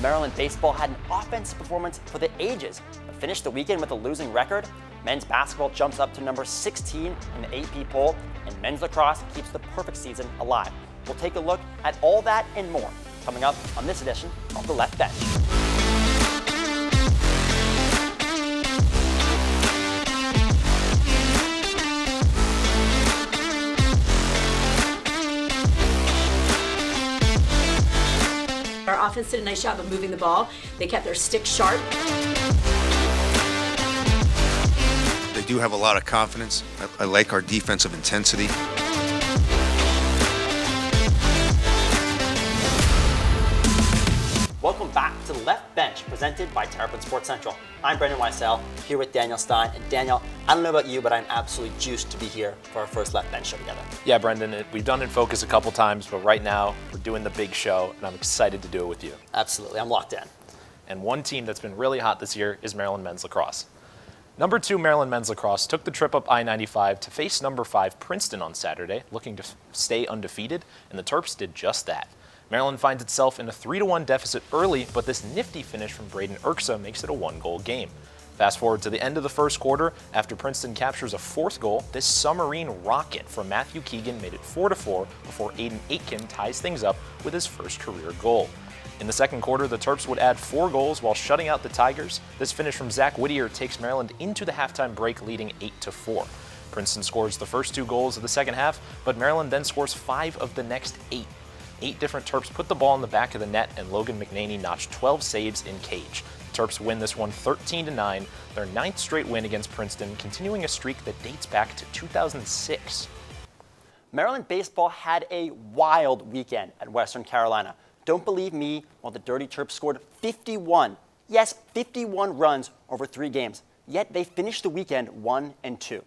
Maryland baseball had an offensive performance for the ages, but finished the weekend with a losing record. Men's basketball jumps up to number 16 in the AP poll, and men's lacrosse keeps the perfect season alive. We'll take a look at all that and more coming up on this edition of The Left Bench. Our offense did a nice job of moving the ball. They kept their stick sharp. They do have a lot of confidence. I like our defensive intensity. Welcome back to The Left Bench, presented by Terrapin Sports Central. I'm Brendan Weissel, here with Daniel Stein. And Daniel, I don't know about you, but I'm absolutely juiced to be here for our first Left Bench show together. Yeah, Brendan, we've done In Focus a couple times, but right now we're doing the big show, and I'm excited to do it with you. Absolutely, I'm locked in. And one team that's been really hot this year is Maryland men's lacrosse. Number 2 Maryland men's lacrosse took the trip up I-95 to face number 5 Princeton on Saturday, looking to stay undefeated, and the Terps did just that. Maryland finds itself in a 3-1 deficit early, but this nifty finish from Braden Urksa makes it a 1-goal game. Fast forward to the end of the first quarter, after Princeton captures a 4th goal, this submarine rocket from Matthew Keegan made it 4-4 before Aiden Aitken ties things up with his first career goal. In the second quarter, the Terps would add 4 goals while shutting out the Tigers. This finish from Zach Whittier takes Maryland into the halftime break, leading 8-4. Princeton scores the first 2 goals of the second half, but Maryland then scores 5 of the next 8. 8 different Terps put the ball in the back of the net, and Logan McNaney notched 12 saves in cage. The Terps win this one 13-9, their 9th straight win against Princeton, continuing a streak that dates back to 2006. Maryland baseball had a wild weekend at Western Carolina. Don't believe me? Well, the Dirty Terps scored 51 runs over 3 games, yet they finished the weekend 1-2.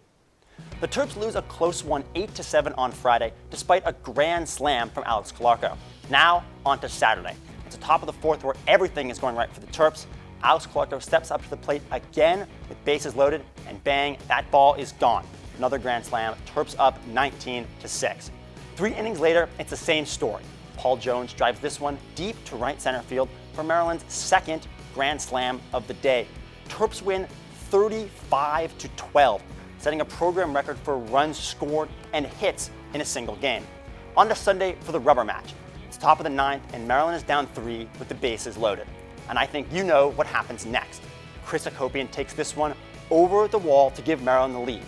The Terps lose a close one 8-7 on Friday, despite a grand slam from Alex Clarko. Now, on to Saturday. It's the top of the 4th where everything is going right for the Terps. Alex Clarko steps up to the plate again with bases loaded, and bang, that ball is gone. Another grand slam, Terps up 19-6. 3 innings later, it's the same story. Paul Jones drives this one deep to right center field for Maryland's 2nd grand slam of the day. Terps win 35-12. Setting a program record for runs scored and hits in a single game. On to Sunday for the rubber match. It's top of the 9th, and Maryland is down 3 with the bases loaded. And I think you know what happens next. Chris Akopian takes this one over the wall to give Maryland the lead.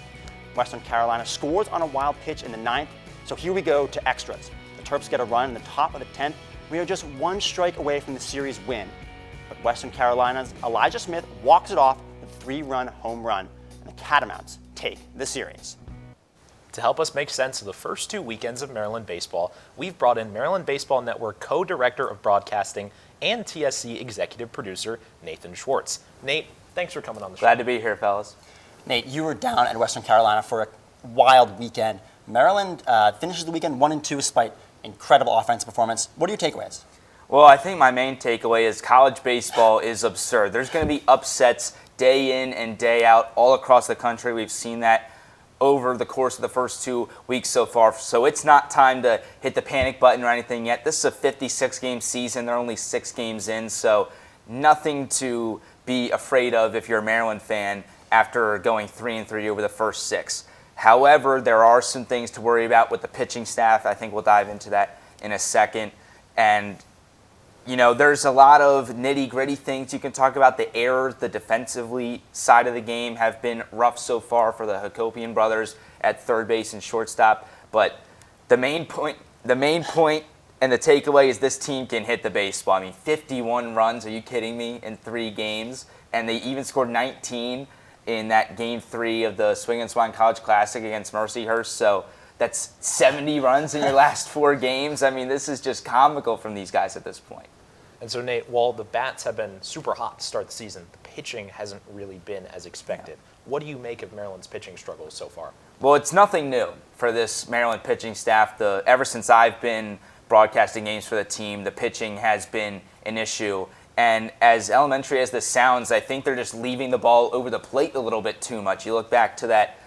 Western Carolina scores on a wild pitch in the 9th, so here we go to extras. The Terps get a run in the top of the 10th. We are just 1 strike away from the series win. But Western Carolina's Elijah Smith walks it off with a 3-run home run, and the Catamounts take the series. To help us make sense of the first 2 weekends of Maryland baseball, we've brought in Maryland Baseball Network co-director of broadcasting and TSC executive producer, Nathan Schwartz. Nate, thanks for coming on the show. Glad to be here, fellas. Nate, you were down at Western Carolina for a wild weekend. Maryland finishes the weekend 1-2 despite incredible offensive performance. What are your takeaways? Well, I think my main takeaway is college baseball is absurd. There's going to be upsets day in and day out all across the country. We've seen that over the course of the first 2 weeks so far. So it's not time to hit the panic button or anything yet. This is a 56-game season. They're only 6 games in, so nothing to be afraid of if you're a Maryland fan after going 3-3 over the first 6. However, there are some things to worry about with the pitching staff. I think we'll dive into that in a second. And you know, there's a lot of nitty-gritty things you can talk about. The errors, the defensively side of the game have been rough so far for the Hakopian brothers at third base and shortstop. But the main point and the takeaway is this team can hit the baseball. I mean, 51 runs, are you kidding me, in 3 games? And they even scored 19 in that Game 3 of the Swing and Swan College Classic against Mercyhurst. So that's 70 runs in your last 4 games. I mean, this is just comical from these guys at this point. And so, Nate, while the bats have been super hot to start the season, the pitching hasn't really been as expected. What do you make of Maryland's pitching struggles so far? Well, it's nothing new for this Maryland pitching staff. Ever since I've been broadcasting games for the team, the pitching has been an issue. And as elementary as this sounds, I think they're just leaving the ball over the plate a little bit too much. You look back to that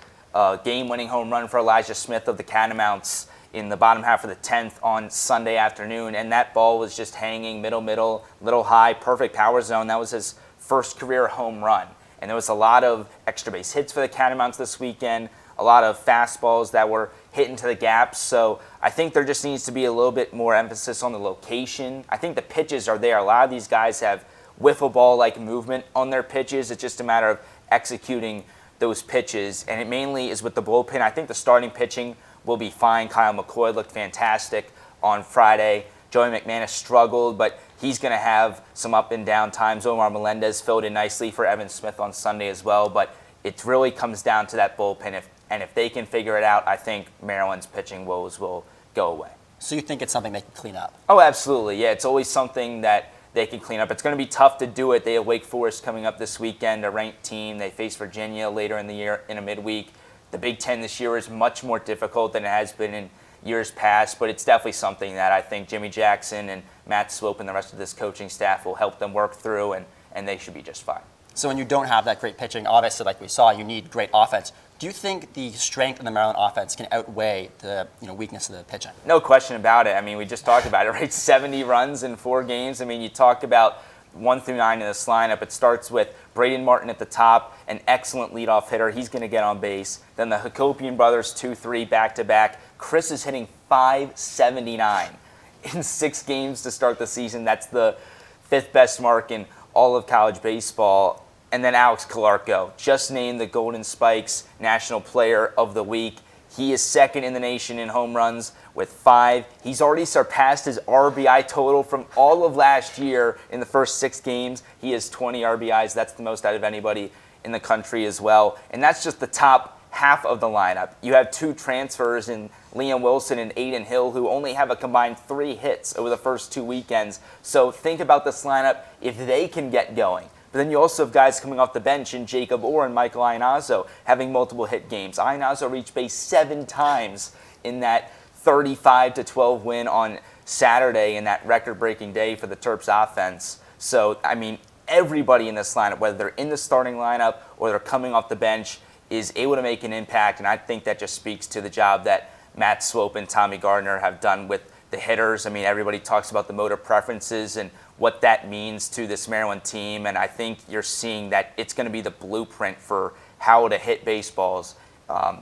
game-winning home run for Elijah Smith of the Catamounts in the bottom half of the 10th on Sunday afternoon, and that ball was just hanging middle, little high, perfect power zone. That was his first career home run. And there was a lot of extra base hits for the Catamounts this weekend, a lot of fastballs that were hit into the gaps. So I think there just needs to be a little bit more emphasis on the location. I think the pitches are there. A lot of these guys have wiffle ball-like movement on their pitches. It's just a matter of executing those pitches, and it mainly is with the bullpen. I think the starting pitching will be fine. Kyle McCoy looked fantastic on Friday. Joey McManus struggled, but he's going to have some up and down times. Omar Melendez filled in nicely for Evan Smith on Sunday as well, but it really comes down to that bullpen. If they can figure it out, I think Maryland's pitching woes will go away. So you think it's something they can clean up? Oh, absolutely. Yeah, it's always something that they can clean up. It's going to be tough to do it. They have Wake Forest coming up this weekend, a ranked team. They face Virginia later in the year in a midweek. The Big Ten this year is much more difficult than it has been in years past, but it's definitely something that I think Jimmy Jackson and Matt Swope and the rest of this coaching staff will help them work through, and they should be just fine. So when you don't have that great pitching, obviously, like we saw, you need great offense. Do you think the strength of the Maryland offense can outweigh the weakness of the pitching? No question about it. I mean, we just talked about it, right? 70 runs in 4 games. I mean, you talk about 1 through 9 in this lineup. It starts with Braden Martin at the top, an excellent leadoff hitter. He's going to get on base. Then the Hakopian brothers, 2-3 back-to-back. Chris is hitting .579 in 6 games to start the season. That's the 5th best mark in all of college baseball. And then Alex Calarco, just named the Golden Spikes National Player of the Week. He is second in the nation in home runs with 5. He's already surpassed his RBI total from all of last year in the first 6 games. He has 20 RBIs. That's the most out of anybody in the country as well. And that's just the top half of the lineup. You have 2 transfers in Liam Wilson and Aiden Hill, who only have a combined 3 hits over the first 2 weekends. So think about this lineup if they can get going. But then you also have guys coming off the bench in Jacob Orr and Michael Iannazo having multiple hit games. Iannazo reached base 7 times in that 35-12 win on Saturday in that record-breaking day for the Terps offense. So, I mean, everybody in this lineup, whether they're in the starting lineup or they're coming off the bench, is able to make an impact. And I think that just speaks to the job that Matt Swope and Tommy Gardner have done with the hitters. I mean, everybody talks about the motor preferences and what that means to this Maryland team, and I think you're seeing that it's going to be the blueprint for how to hit baseballs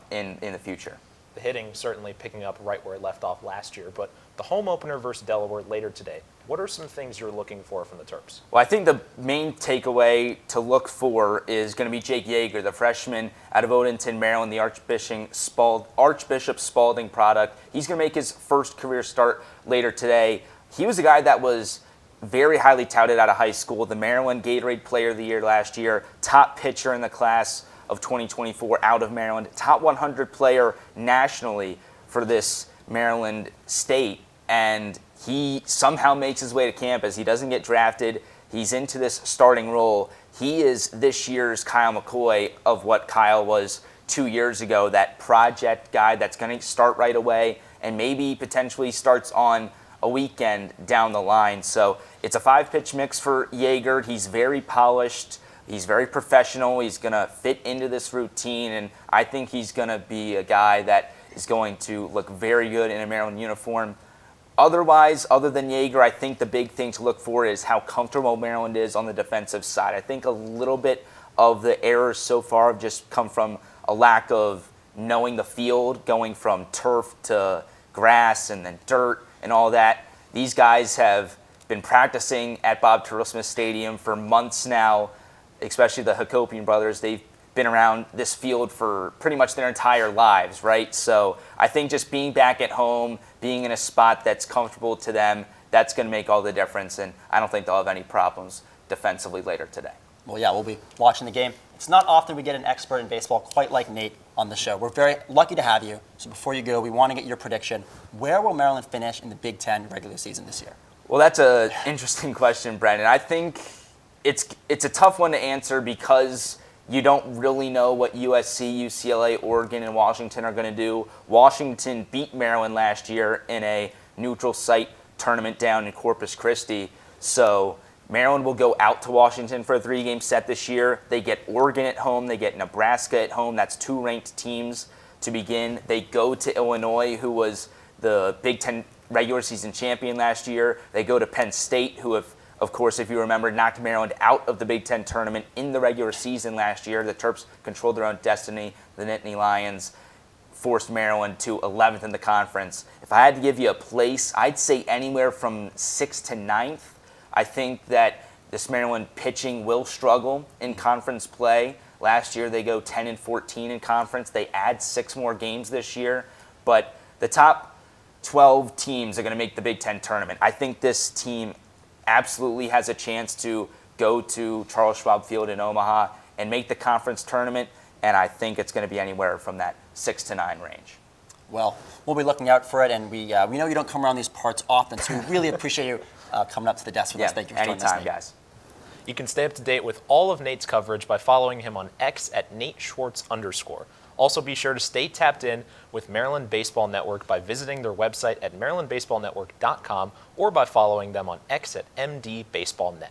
in the future. The hitting certainly picking up right where it left off last year, but the home opener versus Delaware later today, what are some things you're looking for from the Terps? Well, I think the main takeaway to look for is going to be Jake Yeager, the freshman out of Odenton, Maryland, the Archbishop Spalding product. He's going to make his first career start later today. He was a guy that was very highly touted out of high school, the Maryland Gatorade Player of the Year last year, top pitcher in the class of 2024 out of Maryland, top 100 player nationally for this Maryland state, and he somehow makes his way to campus. He doesn't get drafted. He's into this starting role. He is this year's Kyle McCoy of what Kyle was 2 years ago, that project guy that's going to start right away and maybe potentially starts on a weekend down the line. So it's a 5-pitch mix for Yeager. He's very polished. He's very professional. He's going to fit into this routine, and I think he's going to be a guy that is going to look very good in a Maryland uniform. Otherwise, other than Yeager, I think the big thing to look for is how comfortable Maryland is on the defensive side. I think a little bit of the errors so far have just come from a lack of knowing the field, going from turf to grass and then dirt and all that. These guys have been practicing at Bob Turtle-Smith Stadium for months now, especially the Hakopian brothers. They've been around this field for pretty much their entire lives, right? So I think just being back at home, being in a spot that's comfortable to them, that's going to make all the difference, and I don't think they'll have any problems defensively later today. Well, yeah, we'll be watching the game. It's not often we get an expert in baseball quite like Nate on the show. We're very lucky to have you. So before you go, we want to get your prediction. Where will Maryland finish in the Big Ten regular season this year? Well, that's an interesting question, Brandon. I think it's a tough one to answer because you don't really know what USC, UCLA, Oregon, and Washington are going to do. Washington beat Maryland last year in a neutral site tournament down in Corpus Christi. So Maryland will go out to Washington for a 3-game set this year. They get Oregon at home. They get Nebraska at home. That's 2 ranked teams to begin. They go to Illinois, who was the Big Ten regular season champion last year. They go to Penn State, who have, of course, if you remember, knocked Maryland out of the Big Ten tournament in the regular season last year. The Terps controlled their own destiny. The Nittany Lions forced Maryland to 11th in the conference. If I had to give you a place, I'd say anywhere from 6th to 9th. I think that this Maryland pitching will struggle in conference play. Last year they go 10-14 in conference. They add 6 more games this year. But the top 12 teams are going to make the Big Ten tournament. I think this team absolutely has a chance to go to Charles Schwab Field in Omaha and make the conference tournament, and I think it's going to be anywhere from that 6 to 9 range. Well, we'll be looking out for it, and we know you don't come around these parts often, so we really appreciate you coming up to the desk with us. Thank you for joining us, anytime, Nate. guys. You can stay up to date with all of Nate's coverage by following him on X at @NateSchwartz_. Also, be sure to stay tapped in with Maryland Baseball Network by visiting their website at marylandbaseballnetwork.com or by following them on X at MDBaseballNet.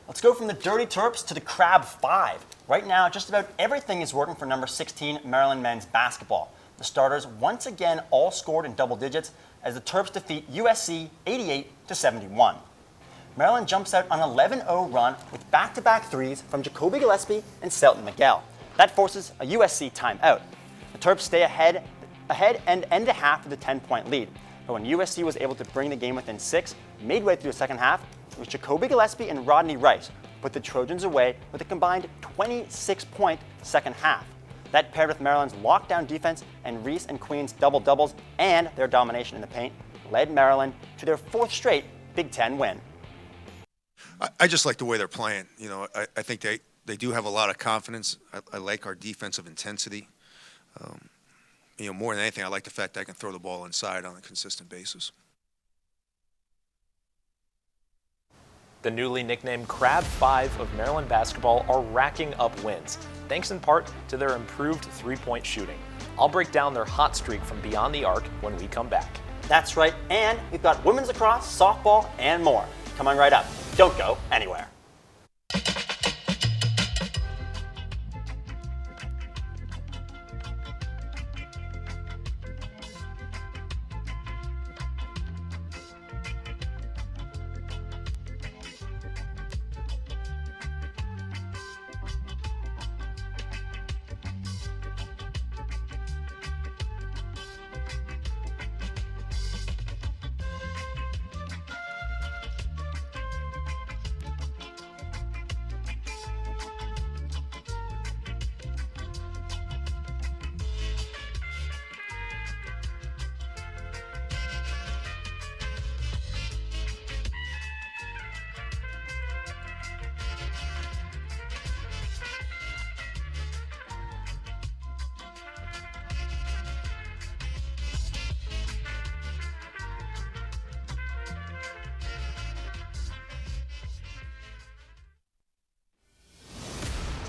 Let's go from the Dirty Terps to the Crab 5. Right now, just about everything is working for number 16 Maryland men's basketball. The starters once again all scored in double digits as the Terps defeat USC 88-71. Maryland jumps out on an 11-0 run with back-to-back threes from Jacoby Gillespie and Selton Miguel. That forces a USC timeout. The Terps stay ahead and end the half with a 10-point lead. But when USC was able to bring the game within 6, midway through the second half, it was Jacoby Gillespie and Rodney Rice who put the Trojans away with a combined 26-point second half. That paired with Maryland's lockdown defense and Reese and Queen's double-doubles and their domination in the paint led Maryland to their 4th straight Big Ten win. I just like the way they're playing. You know, I think they do have a lot of confidence. I like our defensive intensity. You know, more than anything, I like the fact that I can throw the ball inside on a consistent basis. The newly nicknamed Crab 5 of Maryland basketball are racking up wins, thanks in part to their improved three-point shooting. I'll break down their hot streak from beyond the arc when we come back. That's right, and we've got women's lacrosse, softball, and more coming right up. Don't go anywhere.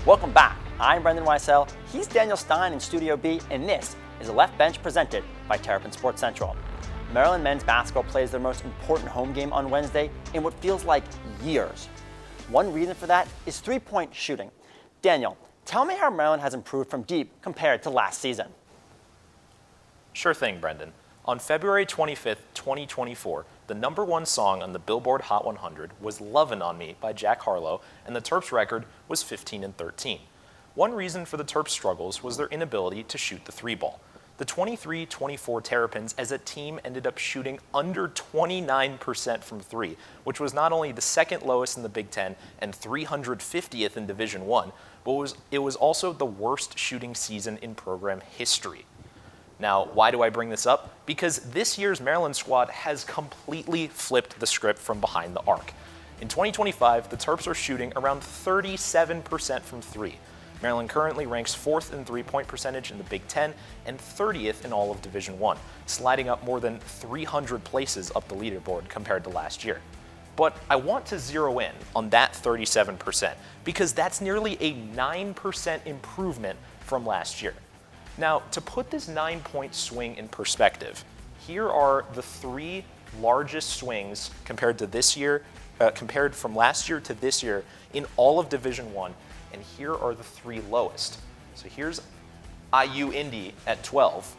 Welcome back. I'm Brendan Weissel. He's Daniel Stein in Studio B, and this is a Left Bench presented by Terrapin Sports Central. Maryland men's basketball plays their most important home game on Wednesday in what feels like years. One reason for that is three-point shooting. Daniel, tell me how Maryland has improved from deep compared to last season. Sure thing, Brendan. On February 25th, 2024, the #1 song on the Billboard Hot 100 was Lovin' on Me by Jack Harlow, and the Terps' record was 15-13. One reason for the Terps' struggles was their inability to shoot the three ball. The 23-24 Terrapins as a team ended up shooting under 29% from three, which was not only the second lowest in the Big Ten and 350th in Division I, but it was also the worst shooting season in program history. Now, why do I bring this up? Because this year's Maryland squad has completely flipped the script from behind the arc. In 2025, the Terps are shooting around 37% from three. Maryland currently ranks 4th in three-point percentage in the Big Ten and 30th in all of Division I, sliding up more than 300 places up the leaderboard compared to last year. But I want to zero in on that 37% because that's nearly a 9% improvement from last year. Now, to put this 9-point swing in perspective, here are the 3 largest swings compared to this year, compared from last year to this year in all of Division I, and here are the 3 lowest. So here's IU Indy at 12,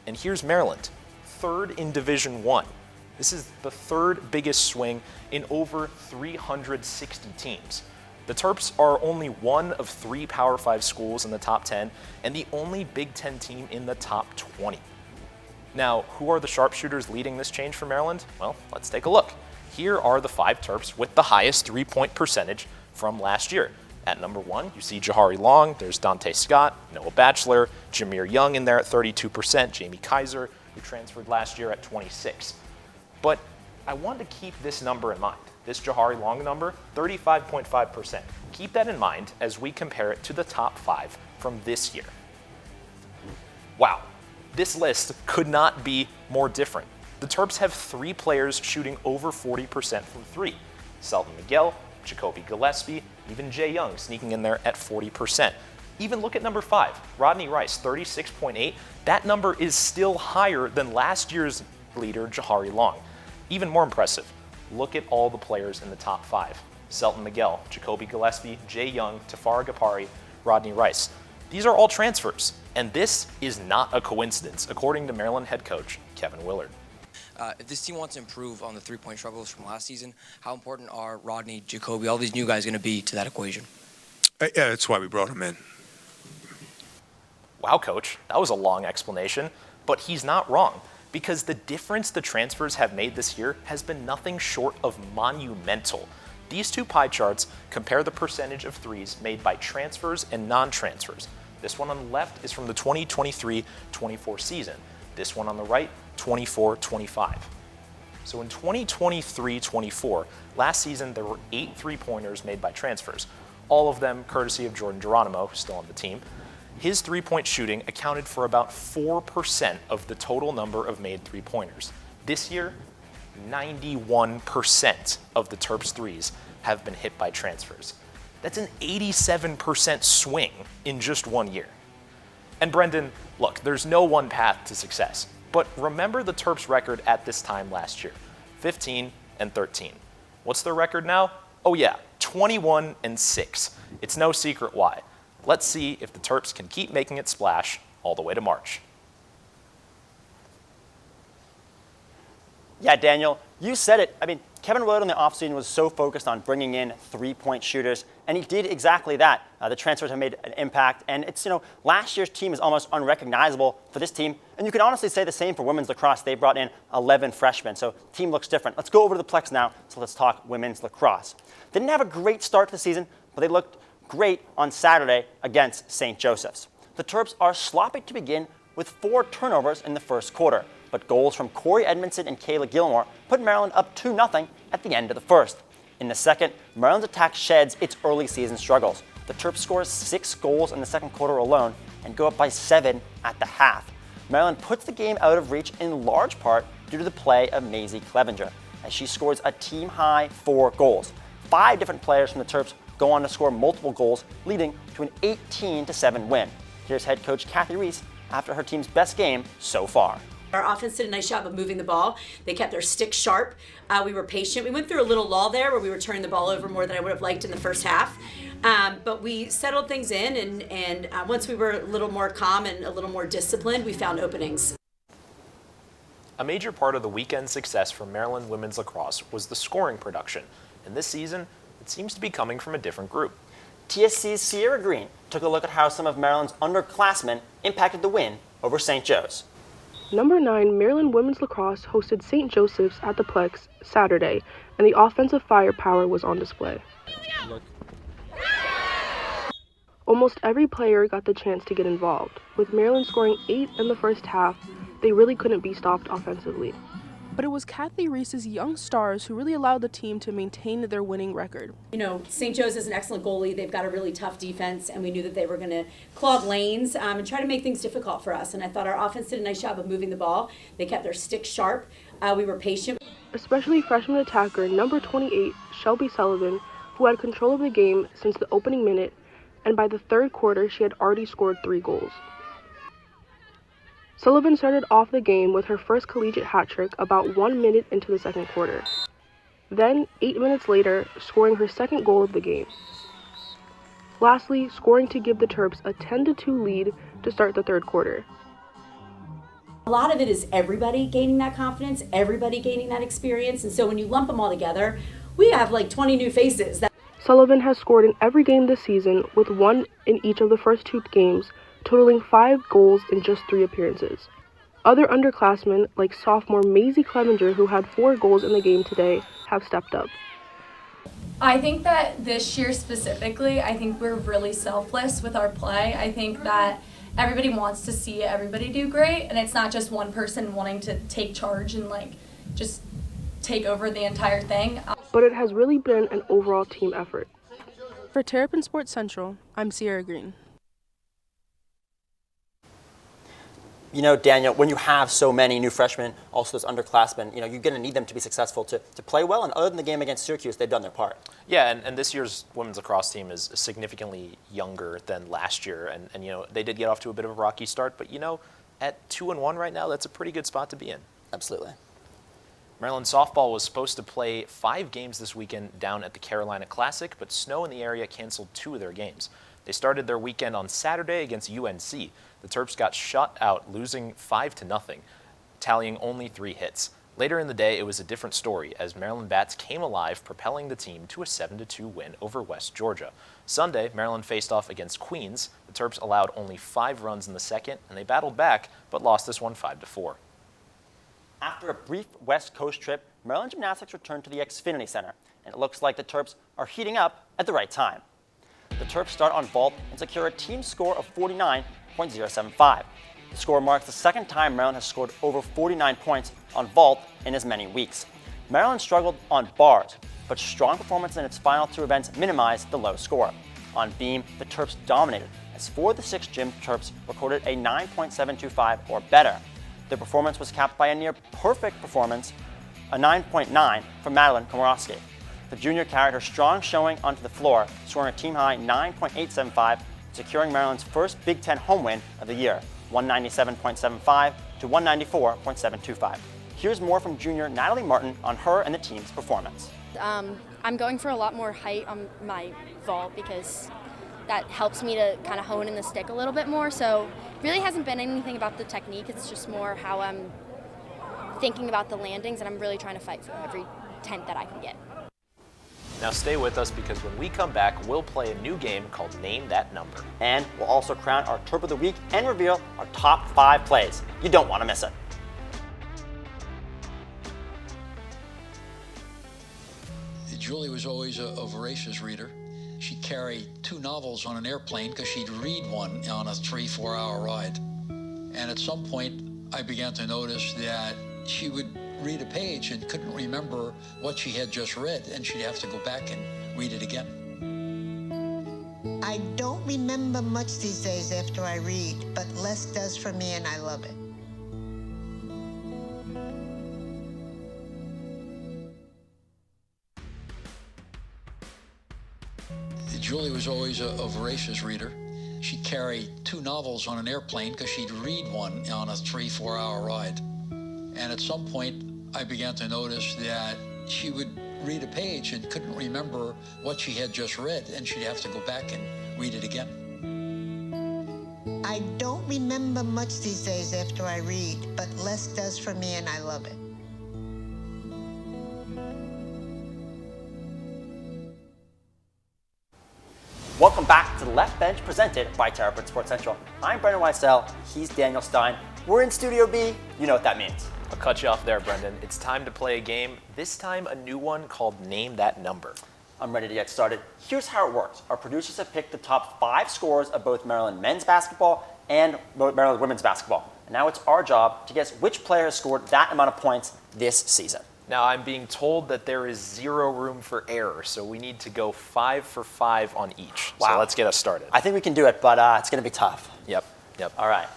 and here's Maryland, third in Division I. This is the third biggest swing in over 360 teams. The Terps are only one of 3 Power 5 schools in the top 10 and the only Big Ten team in the top 20. Now, who are the sharpshooters leading this change for Maryland? Well, let's take a look. Here are the 5 Terps with the highest three-point percentage from last year. At number 1, you see Jahari Long, there's Dante Scott, Noah Batchelor, Jameer Young in there at 32%, Jamie Kaiser, who transferred last year at 26%. But I want to keep this number in mind. This Jahari Long number, 35.5%. Keep that in mind as we compare it to the top 5 from this year. Wow, this list could not be more different. The Terps have 3 players shooting over 40% from 3. Selton Miguel, Jacoby Gillespie, even Jay Young sneaking in there at 40%. Even look at number 5, Rodney Rice, 36.8. That number is still higher than last year's leader, Jahari Long. Even more impressive, look at all the players in the top 5. Selton Miguel, Jacoby Gillespie, Jay Young, Tafara Gapari, Rodney Rice. These are all transfers, and this is not a coincidence, according to Maryland head coach Kevin Willard. If this team wants to improve on the three-point struggles from last season, how important are Rodney, Jacoby, all these new guys going to be to that equation? Yeah, that's why we brought him in. Wow, coach, that was a long explanation, but he's not wrong, because the difference the transfers have made this year has been nothing short of monumental. These 2 pie charts compare the percentage of threes made by transfers and non-transfers. This one on the left is from the 2023-24 season. This one on the right, 24-25. So in 2023-24, last season there were 8 three-pointers made by transfers, all of them courtesy of Jordan Geronimo, who's still on the team. His three-point shooting accounted for about 4% of the total number of made three-pointers. This year, 91% of the Terps' threes have been hit by transfers. That's an 87% swing in just 1 year. And Brendan, look, there's no one path to success, but remember the Terps' record at this time last year, 15-13. What's their record now? Oh yeah, 21-6. It's no secret why. Let's see if the Terps can keep making it splash all the way to March. Yeah, Daniel, you said it. I mean, Kevin Willard in the offseason was so focused on bringing in three-point shooters, and he did exactly that. The transfers have made an impact, and it's, last year's team is almost unrecognizable for this team, and you can honestly say the same for women's lacrosse. They brought in 11 freshmen, so the team looks different. Let's go over to the Plex now, so let's talk women's lacrosse. They didn't have a great start to the season, but they looked great on Saturday against St. Joseph's. The Terps are sloppy to begin with 4 turnovers in the first quarter, but goals from Corey Edmondson and Kayla Gilmore put Maryland up 2-0 at the end of the first. In the second, Maryland's attack sheds its early season struggles. The Terps score 6 goals in the second quarter alone and go up by 7 at the half. Maryland puts the game out of reach in large part due to the play of Maisie Clevenger, as she scores a team-high 4 goals. 5 different players from the Terps go on to score multiple goals, leading to an 18-7 win. Here's head coach Kathy Reese after her team's best game so far. Our offense did a nice job of moving the ball. They kept their stick sharp. We were patient. We went through a little lull there where we were turning the ball over more than I would have liked in the first half. But we settled things in, and once we were a little more calm and a little more disciplined, we found openings. A major part of the weekend success for Maryland women's lacrosse was the scoring production, and this season, it seems to be coming from a different group. TSC's Sierra Green took a look at how some of Maryland's underclassmen impacted the win over St. Joe's. Number 9 Maryland women's lacrosse hosted St. Joseph's at the Plex Saturday, and the offensive firepower was on display. Almost every player got the chance to get involved. With Maryland scoring 8 in the first half, they really couldn't be stopped offensively. But it was Kathy Reese's young stars who really allowed the team to maintain their winning record. St. Joe's is an excellent goalie. They've got a really tough defense, and we knew that they were going to clog lanes and try to make things difficult for us. And I thought our offense did a nice job of moving the ball. They kept their stick sharp. We were patient. Especially freshman attacker number 28, Shelby Sullivan, who had control of the game since the opening minute, and by the third quarter, she had already scored 3 goals. Sullivan started off the game with her first collegiate hat trick about 1 minute into the second quarter. Then, 8 minutes later, scoring her second goal of the game. Lastly, scoring to give the Terps a 10-2 lead to start the third quarter. A lot of it is everybody gaining that confidence, everybody gaining that experience. And so when you lump them all together, we have like 20 new faces. Sullivan has scored in every game this season, with 1 in each of the first 2 games, totaling 5 goals in just 3 appearances. Other underclassmen, like sophomore Maisie Clemenger, who had 4 goals in the game today, have stepped up. I think that this year specifically, I think we're really selfless with our play. I think that everybody wants to see everybody do great, and it's not just one person wanting to take charge and like just take over the entire thing. But it has really been an overall team effort. For Terrapin Sports Central, I'm Sierra Green. You know, Daniel, when you have so many new freshmen, also those underclassmen, you know, you're going to need them to be successful to play well. And other than the game against Syracuse, they've done their part. Yeah, and this year's women's lacrosse team is significantly younger than last year. And you know, they did get off to a bit of a rocky start. But, you know, at 2-1 right now, that's a pretty good spot to be in. Absolutely. Maryland softball was supposed to play 5 games this weekend down at the Carolina Classic, but snow in the area canceled 2 of their games. They started their weekend on Saturday against UNC. The Terps got shut out, losing 5-0, tallying only 3 hits. Later in the day, it was a different story as Maryland bats came alive, propelling the team to a 7-2 win over West Georgia. Sunday, Maryland faced off against Queens. The Terps allowed only 5 runs in the second, and they battled back, but lost this one 5-4. After a brief West Coast trip, Maryland Gymnastics returned to the Xfinity Center, and it looks like the Terps are heating up at the right time. The Terps start on vault and secure a team score of 49.075. The score marks the second time Maryland has scored over 49 points on vault in as many weeks. Maryland struggled on bars, but strong performance in its final 2 events minimized the low score. On beam, the Terps dominated, as 4 of the 6 gym Terps recorded a 9.725 or better. Their performance was capped by a near-perfect performance, a 9.9 from Madeline Komorowski. The junior carried her strong showing onto the floor, scoring a team-high 9.875, securing Maryland's first Big Ten home win of the year, 197.75 to 194.725. Here's more from junior Natalie Martin on her and the team's performance. I'm going for a lot more height on my vault because that helps me to kind of hone in the stick a little bit more. So really hasn't been anything about the technique. It's just more how I'm thinking about the landings, and I'm really trying to fight for every tenth that I can get. Now stay with us because when we come back, we'll play a new game called Name That Number. And we'll also crown our Terp of the Week and reveal our top 5 plays. You don't want to miss it. Julie was always a voracious reader. She'd carry 2 novels on an airplane because she'd read one on a 3-4 hour ride. And at some point, I began to notice that she would read a page and couldn't remember what she had just read, and she'd have to go back and read it again. I don't remember much these days after I read, but less does for me, and I love it. Julie was always a voracious reader. She'd carry 2 novels on an airplane because she'd read one on a 3-4 hour ride. And at some point, I began to notice that she would read a page and couldn't remember what she had just read, and she'd have to go back and read it again. I don't remember much these days after I read, but less does for me, and I love it. Welcome back to the Left Bench presented by Terrapin Sports Central. I'm Brendan Weissel. He's Daniel Stein. We're in Studio B. You know what that means. I'll cut you off there, Brendan. It's time to play a game, this time a new one called Name That Number. I'm ready to get started. Here's how it works. Our producers have picked the top 5 scores of both Maryland men's basketball and Maryland women's basketball. And now it's our job to guess which player has scored that amount of points this season. Now, I'm being told that there is 0 room for error, so we need to go 5 for 5 on each. Wow. So let's get us started. I think we can do it, but it's going to be tough. Yep. All right.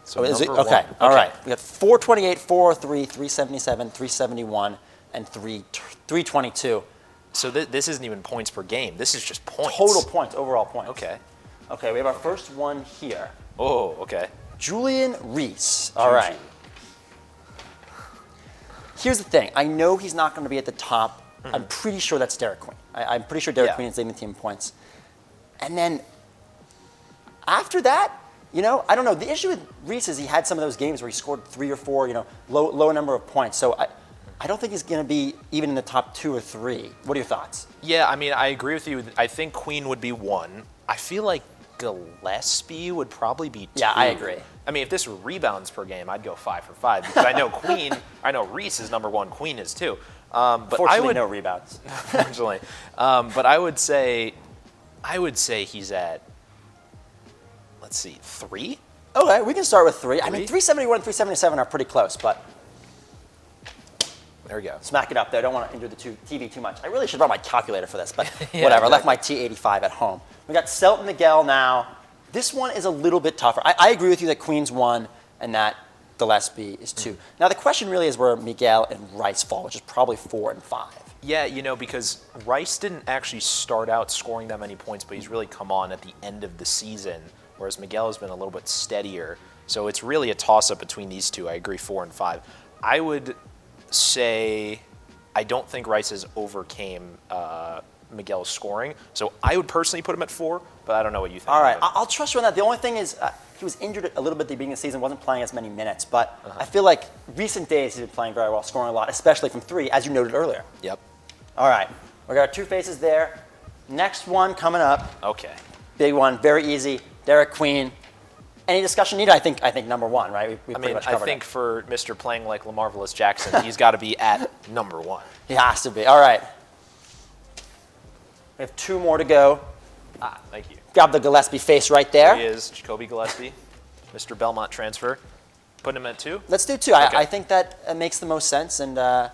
So is number it? Okay. one. All right. We got 428, 403, 377, 371, and 322. So this isn't even points per game. This is just points. Total points, overall points. Okay. Okay, we have our first one here. Oh, okay. Julian Reese. All right. Here's the thing. I know he's not going to be at the top. Mm-hmm. I'm pretty sure that's Derek Queen. I'm pretty sure Derek Queen is leading the team in points. And then after that, You know, I don't know. The issue with Reese is he had some of those games where he scored 3 or 4, low number of points. So I don't think he's going to be even in the top 2 or 3. What are your thoughts? Yeah, I mean, I agree with you. I think Queen would be 1. I feel like Gillespie would probably be 2. Yeah, I agree. I mean, if this were rebounds per game, I'd go 5 for 5 because I know Reese is number 1, Queen is 2. But Fortunately, no rebounds. Fortunately, but I would say he's at, let's see, 3. Okay, we can start with 3. I mean, 371 and 377 are pretty close, but there we go. Smack it up there. I don't want to injure the TV too much. I really should have brought my calculator for this, but Yeah, whatever. I left exactly. my T85 at home. We got Selton Miguel now. This one is a little bit tougher. I agree with you that Queen's 1 and that Gillespie is 2. Now, the question really is where Miguel and Rice fall, which is probably 4 and 5. Yeah, because Rice didn't actually start out scoring that many points, but he's really come on at the end of the season, whereas Miguel has been a little bit steadier. So it's really a toss-up between these two. I agree, 4 and 5. I would say I don't think Rice has overcame Miguel's scoring. So I would personally put him at 4, but I don't know what you think. All right, I'll trust you on that. The only thing is he was injured a little bit at the beginning of the season, wasn't playing as many minutes, but I feel like recent days he's been playing very well, scoring a lot, especially from 3, as you noted earlier. Yep. All right, we got our 2 faces there. Next one coming up. Okay. Big one, very easy. Derek Queen. Any discussion needed? I think number 1, right? We pretty much covered I think it. for Mr. playing like LaMarvelous Jackson, he's got to be at number 1. He has to be. All right. We have 2 more to go. Thank you. Got the Gillespie face right there. There he is, Jacoby Gillespie, Mr. Belmont transfer. Put him at 2? Let's do 2. Okay. I think that makes the most sense, and that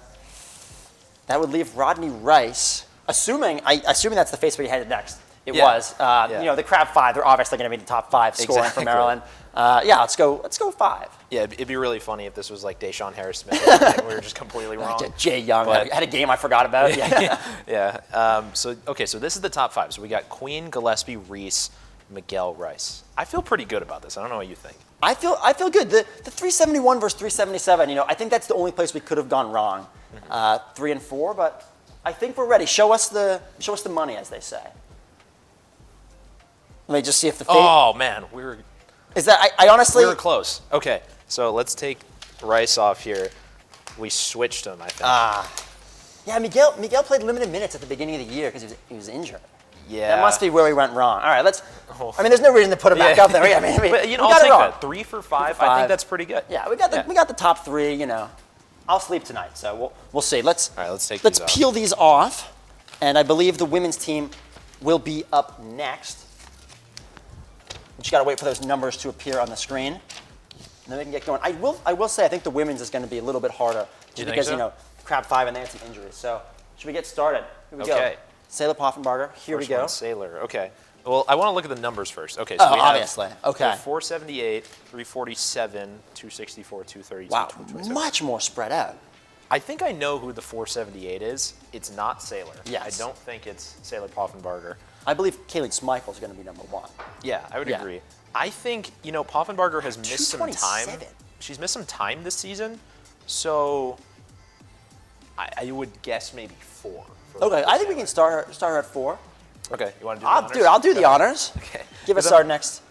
would leave Rodney Rice, assuming that's the face where he headed next. It was. The Crab 5, they're obviously going to be the top 5 scoring for Maryland. Let's go 5. Yeah, it'd be really funny if this was like Deshaun Harris-Smith and we were just completely wrong. Jay Young had a game I forgot about. Yeah. So this is the top 5. So we got Queen, Gillespie, Reese, Miguel, Rice. I feel pretty good about this. I don't know what you think. I feel good. The 371 versus 377, I think that's the only place we could have gone wrong. 3 and 4, but I think we're ready. Show us the money, as they say. Let me just see if the Oh man, I honestly we were close. Okay, so let's take Rice off here. We switched him, I think. Yeah, Miguel played limited minutes at the beginning of the year because he was injured. Yeah. That must be where we went wrong. All right, there's no reason to put him back up there. But we I'll got take it wrong. that. 3 for 5. I think that's pretty good. Yeah, we got the top 3. I'll sleep tonight, so we'll see. Let's peel these off, and I believe the women's team will be up next. We just got to wait for those numbers to appear on the screen, and then we can get going. I will say I think the women's is going to be a little bit harder just because Crab 5 and they had some injuries. So should we get started? Here we go. Sailor Poffenbarger. Here we go. Sailor. Okay. Well, I want to look at the numbers first. Okay. So we have, obviously. Okay. 478, 347, 264, 230. Wow. Much more spread out. I think I know who the 478 is. It's not Sailor. Yes. I don't think it's Sailor Poffenbarger. I believe Kaylee Schmeichel is going to be number 1. Yeah, I would agree. I think, Poffenbarger has missed some time. 227. She's missed some time this season, so I would guess maybe 4. Okay, I think we can start her at 4. Okay, you want to do the honors? Dude, I'll do the honors. Okay. Give us our next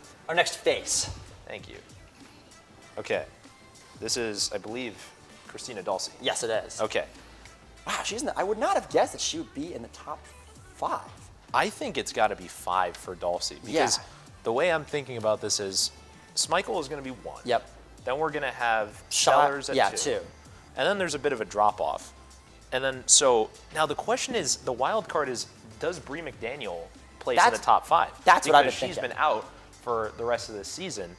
face. Thank you. Okay. This is, I believe, Christina Dulce. Yes, it is. Okay. Wow, I would not have guessed that she would be in the top 5. I think it's got to be 5 for Dulce because the way I'm thinking about this is Schmeichel is going to be 1. Yep. Then we're going to have Sellers at 2. 2. And then there's a bit of a drop-off. And then, so now the question is, the wild card is, does Bree McDaniel place in the top 5? That's what I've been thinking. She's thinking. been out for the rest of the season.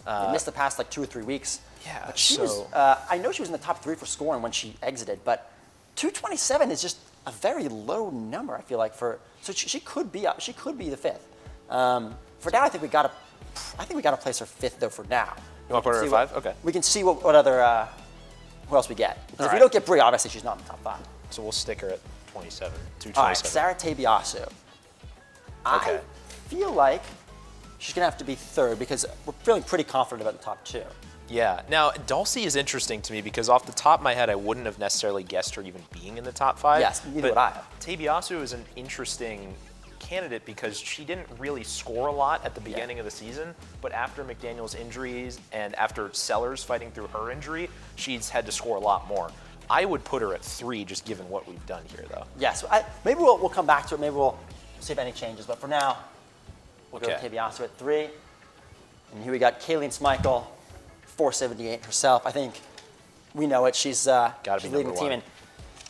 They missed the past 2 or 3 weeks. Yeah, but she was. I know she was in the top 3 for scoring when she exited, but 227 is just a very low number. I feel like so she could be up. She could be the 5th. For now, I think we got to place her 5th though. For now, you want to put her at 5? Okay. We can see what other who else we get. Because if we don't get Bree, obviously she's not in the top 5. So we'll stick her at 27. 227. All right, Sarah Tabiasu. Okay. I feel like she's gonna have to be 3rd because we're feeling pretty confident about the top 2. Yeah. Now, Dulce is interesting to me because off the top of my head, I wouldn't have necessarily guessed her even being in the top 5. Yes, neither would I. Tabiasu is an interesting candidate because she didn't really score a lot at the beginning of the season, but after McDaniel's injuries and after Sellers fighting through her injury, she's had to score a lot more. I would put her at 3, just given what we've done here, though. Yes, maybe we'll come back to it. Maybe we'll see if any changes. But for now, we'll go with Tabiasu at 3. And here we got Kayleen Schmeichel, 478 herself. I think we know it. She's leading the team. And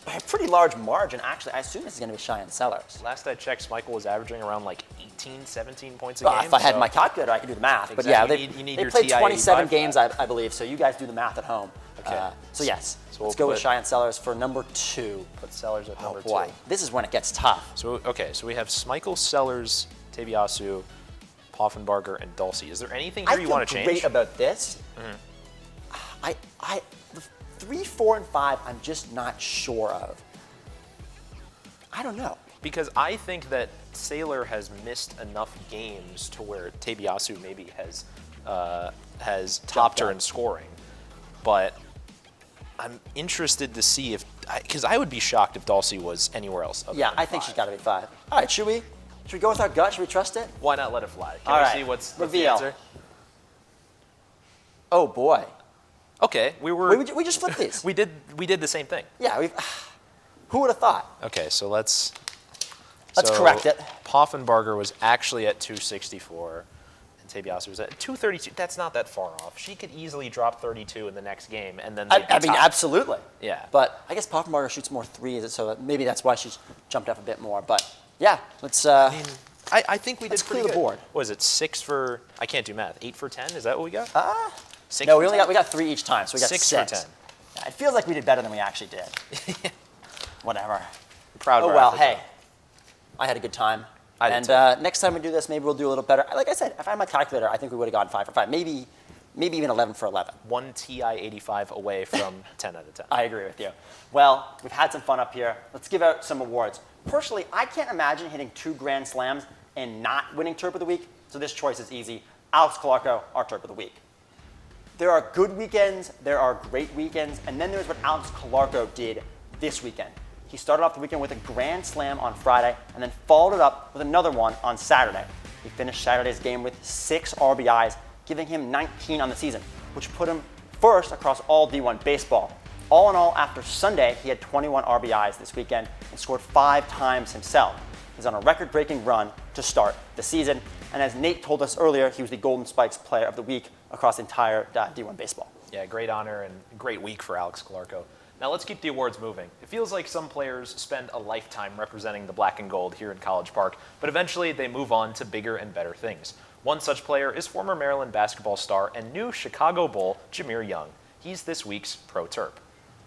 by a pretty large margin, actually. I assume this is going to be Cheyenne Sellers. Last I checked, Schmeichel was averaging around like 18, 17 points a game. If I had my calculator, I could do the math. Exactly. But yeah, you need they your played TI 27 games, I believe, so you guys do the math at home. Okay. So yes, So let's go with Cheyenne Sellers for number 2. Put Sellers at number 2. Oh boy, this is when it gets tough. So we have Schmeichel, Sellers, Tabiasu, Poffenbarger, and Dulcie. Is there anything here you want to change? I feel great about this. The 3, 4, and 5, I'm just not sure of. I don't know. Because I think that Saylor has missed enough games to where Tabiasu maybe has topped her in scoring. But I'm interested to see because I would be shocked if Dulcie was anywhere else. Yeah, I think she's got to be 5. All right, should we go with our gut? Should we trust it? Why not let it fly? Can All we right. see what's the Reveal. answer? Oh boy. Okay, we just flipped these. we did the same thing. Yeah, who would have thought? Okay, so let's correct it. Poffenbarger was actually at 264, and Tabiasu was at 232. That's not that far off. She could easily drop 32 in the next game, and then I mean, absolutely. Yeah. But I guess Poffenbarger shoots more threes, so maybe that's why she's jumped up a bit more. But yeah, let's. I think we did let's pretty clear the good. board. What is it? 6 for? I can't do math. 8 for 10? Is that what we got? 6 No, for we got 3 each time, so we got 6 6. for 10. Yeah, it feels like we did better than we actually did. Whatever. I'm proud of Oh our well, effort, hey, though. I had a good time. I did And next time we do this, maybe we'll do a little better. Like I said, if I had my calculator, I think we would have gone 5 for 5. Maybe even 11 for 11. One TI-85 away from 10 out of 10. I agree with you. Well, we've had some fun up here. Let's give out some awards. Personally, I can't imagine hitting 2 Grand Slams and not winning Terp of the Week, so this choice is easy. Alex Clarko, our Terp of the Week. There are good weekends, there are great weekends, and then there's what Alex Clarko did this weekend. He started off the weekend with a Grand Slam on Friday and then followed it up with another one on Saturday. He finished Saturday's game with 6 RBIs, giving him 19 on the season, which put him first across all D1 baseball. All in all, after Sunday, he had 21 RBIs this weekend and scored 5 times himself. He's on a record-breaking run to start the season, and as Nate told us earlier, he was the Golden Spikes Player of the Week across the entire D1 baseball. Yeah, great honor and great week for Alex Clarko. Now let's keep the awards moving. It feels like some players spend a lifetime representing the black and gold here in College Park, but eventually they move on to bigger and better things. One such player is former Maryland basketball star and new Chicago Bull, Jameer Young. He's this week's Pro Terp.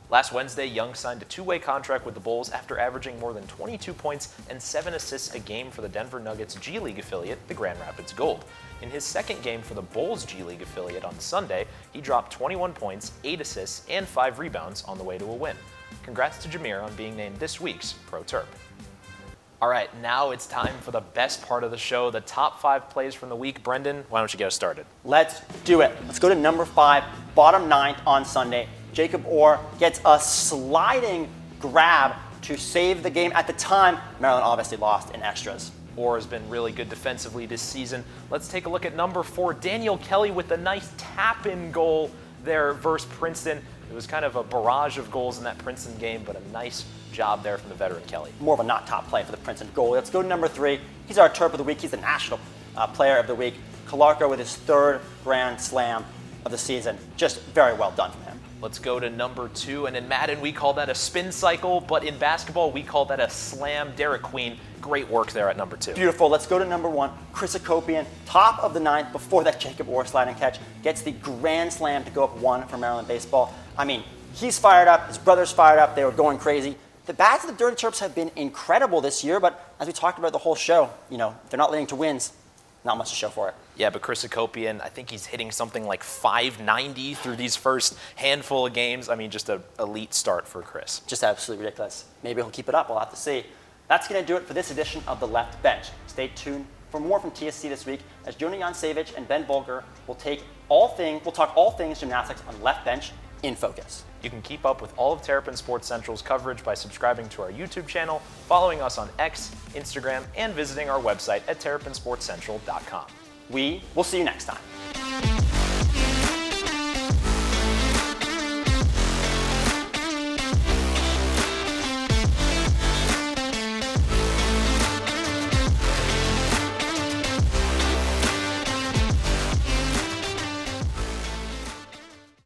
Last Wednesday, Young signed a 2-way contract with the Bulls after averaging more than 22 points and 7 assists a game for the Denver Nuggets G League affiliate, the Grand Rapids Gold. In his second game for the Bulls G League affiliate on Sunday, he dropped 21 points, 8 assists, and 5 rebounds on the way to a win. Congrats to Jameer on being named this week's Pro Terp. All right, now it's time for the best part of the show, the top 5 plays from the week. Brendan, why don't you get us started? Let's do it. Let's go to number 5, bottom 9th on Sunday. Jacob Orr gets a sliding grab to save the game. At the time, Maryland obviously lost in extras. Orr has been really good defensively this season. Let's take a look at number 4, Daniel Kelly with a nice tap-in goal there versus Princeton. It was kind of a barrage of goals in that Princeton game, but a nice job there from the veteran Kelly. More of a not top play for the Princeton goalie. Let's go to number 3. He's our Terp of the Week. He's the National Player of the Week. Clarko with his 3rd Grand Slam of the season. Just very well done from him. Let's go to number 2, and in Madden we call that a spin cycle, but in basketball we call that a slam. Derek Queen, great work there at number 2. Beautiful. Let's go to number 1. Chris Akopian, top of the 9th before that Jacob Orr sliding catch, gets the Grand Slam to go up 1 for Maryland baseball. I mean, he's fired up. His brother's fired up. They were going crazy. The bats of the Dirty Terps have been incredible this year, but as we talked about the whole show, if they're not leading to wins, not much to show for it. Yeah, but Chris Akopian, I think he's hitting something like 590 through these first handful of games. I mean, just an elite start for Chris. Just absolutely ridiculous. Maybe he'll keep it up. We'll have to see. That's going to do it for this edition of The Left Bench. Stay tuned for more from TSC this week as Joni Jansevich and Ben Volker will talk all things gymnastics on Left Bench in focus. You can keep up with all of Terrapin Sports Central's coverage by subscribing to our YouTube channel, following us on X, Instagram, and visiting our website at terrapinsportscentral.com. We will see you next time.